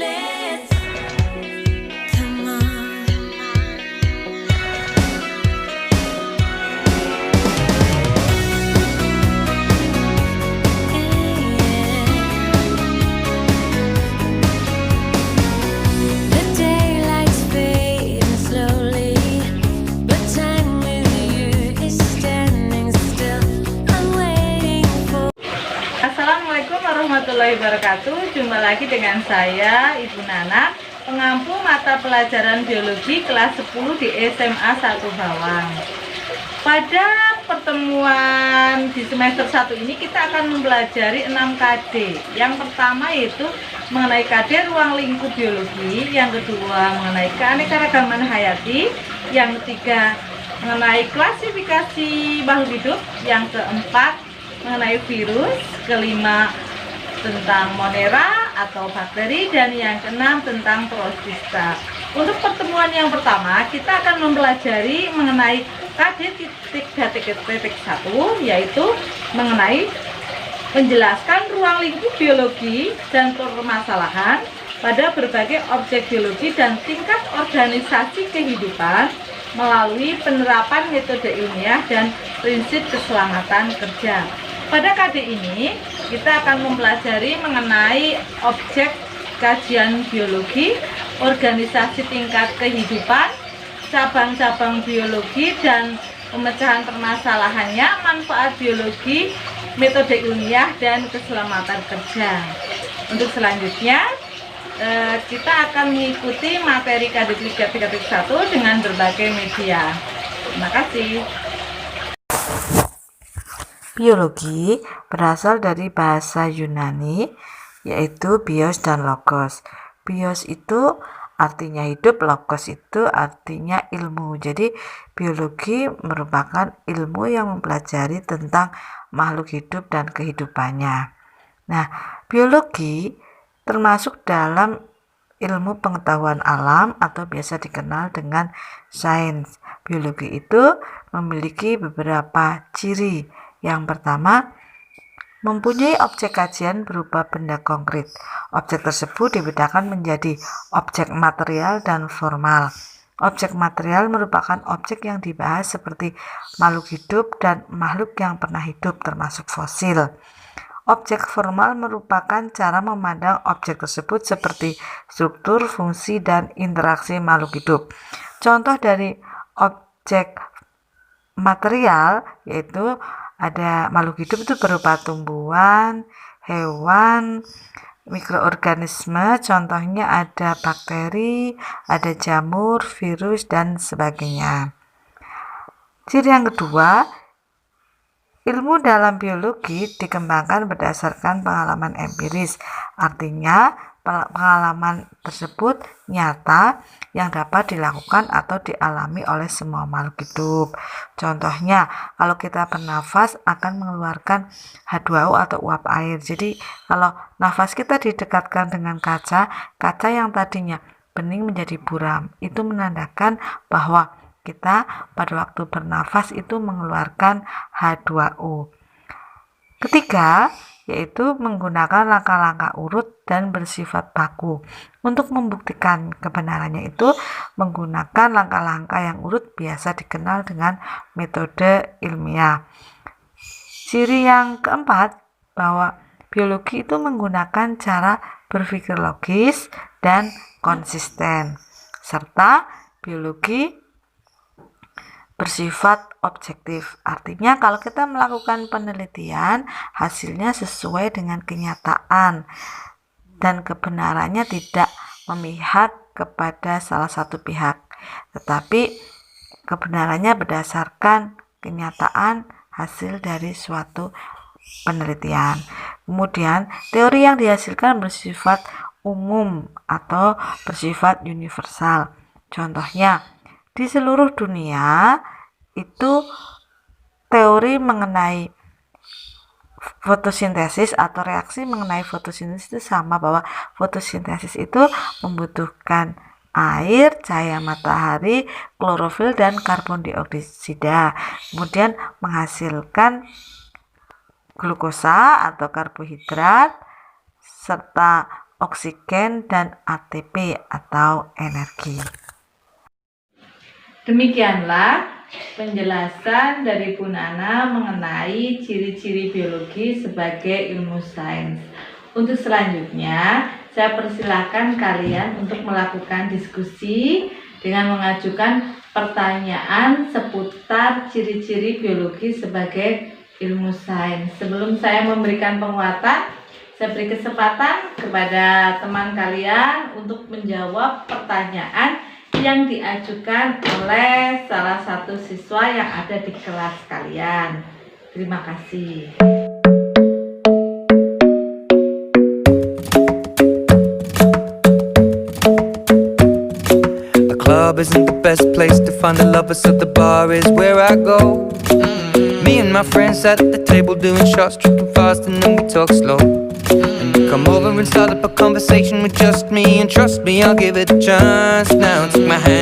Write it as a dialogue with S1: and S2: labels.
S1: let's come on. The daylight's fading slowly, but time with you is standing still. I'm waiting for.
S2: Assalamualaikum warahmatullahi wabarakatuh. Jumpa lagi dengan saya Ibu Nana, pengampu mata pelajaran biologi kelas 10 di SMA 1 Bawang. Pada pertemuan di semester 1 ini kita akan mempelajari 6 KD. Yang pertama yaitu mengenai KD ruang lingkup biologi, yang kedua mengenai keanekaragaman hayati, yang ketiga mengenai klasifikasi makhluk hidup, yang keempat mengenai virus, kelima tentang monera atau bakteri, dan yang keenam tentang protista. Untuk pertemuan yang pertama kita akan mempelajari mengenai KD 3.1, yaitu mengenai menjelaskan ruang lingkup biologi dan permasalahan pada berbagai objek biologi dan tingkat organisasi kehidupan melalui penerapan metode ilmiah dan prinsip keselamatan kerja. Pada KD ini kita akan mempelajari mengenai objek kajian biologi, organisasi tingkat kehidupan, cabang-cabang biologi dan pemecahan permasalahannya, manfaat biologi, metode ilmiah dan keselamatan kerja. Untuk selanjutnya kita akan mengikuti materi KD 3.1 dengan berbagai media. Terima kasih.
S3: Biologi berasal dari bahasa Yunani, yaitu bios dan logos. Bios itu artinya hidup, logos itu artinya ilmu. Jadi biologi merupakan ilmu yang mempelajari tentang makhluk hidup dan kehidupannya. Nah, biologi termasuk dalam ilmu pengetahuan alam atau biasa dikenal dengan sains. Biologi itu memiliki beberapa ciri. Yang pertama, mempunyai objek kajian berupa benda konkret. Objek tersebut dibedakan menjadi objek material dan formal. Objek material merupakan objek yang dibahas seperti makhluk hidup dan makhluk yang pernah hidup termasuk fosil. Objek formal merupakan cara memandang objek tersebut seperti struktur, fungsi, dan interaksi makhluk hidup. Contoh dari objek material yaitu ada makhluk hidup itu berupa tumbuhan, hewan, mikroorganisme, contohnya ada bakteri, ada jamur, virus, dan sebagainya. Ciri yang kedua, ilmu dalam biologi dikembangkan berdasarkan pengalaman empiris, artinya pengalaman tersebut nyata yang dapat dilakukan atau dialami oleh semua makhluk hidup. Contohnya, kalau kita bernafas akan mengeluarkan H2O atau uap air. Jadi, kalau nafas kita didekatkan dengan kaca yang tadinya bening menjadi buram. Itu menandakan bahwa kita pada waktu bernafas itu mengeluarkan H2O. Ketiga, yaitu menggunakan langkah-langkah urut dan bersifat baku. Untuk membuktikan kebenarannya itu menggunakan langkah-langkah yang urut biasa dikenal dengan metode ilmiah. Ciri yang keempat, bahwa biologi itu menggunakan cara berpikir logis dan konsisten, serta biologi bersifat objektif. Artinya kalau kita melakukan penelitian, hasilnya sesuai dengan kenyataan dan kebenarannya tidak memihak kepada salah satu pihak, tetapi kebenarannya berdasarkan kenyataan hasil dari suatu penelitian. Kemudian, teori yang dihasilkan bersifat umum atau bersifat universal. Contohnya, di seluruh dunia itu teori mengenai fotosintesis atau reaksi mengenai fotosintesis itu sama, bahwa fotosintesis itu membutuhkan air, cahaya matahari, klorofil, dan karbon dioksida, kemudian menghasilkan glukosa atau karbohidrat serta oksigen, dan ATP atau energi.
S2: Demikianlah penjelasan dari Bu Nana mengenai ciri-ciri biologi sebagai ilmu sains. Untuk selanjutnya, saya persilahkan kalian untuk melakukan diskusi dengan mengajukan pertanyaan seputar ciri-ciri biologi sebagai ilmu sains. Sebelum saya memberikan penguatan, saya beri kesempatan kepada teman kalian untuk menjawab pertanyaan yang diajukan oleh salah satu siswa yang ada di kelas kalian. Terima kasih.
S4: The club isn't the best place to find the lovers, so the bar is where I go. Me and my friends at the table doing shots, tripping fast, and then we talk slow. And you come over and start up a conversation with just me, and trust me, I'll give it a chance. Now take my hand.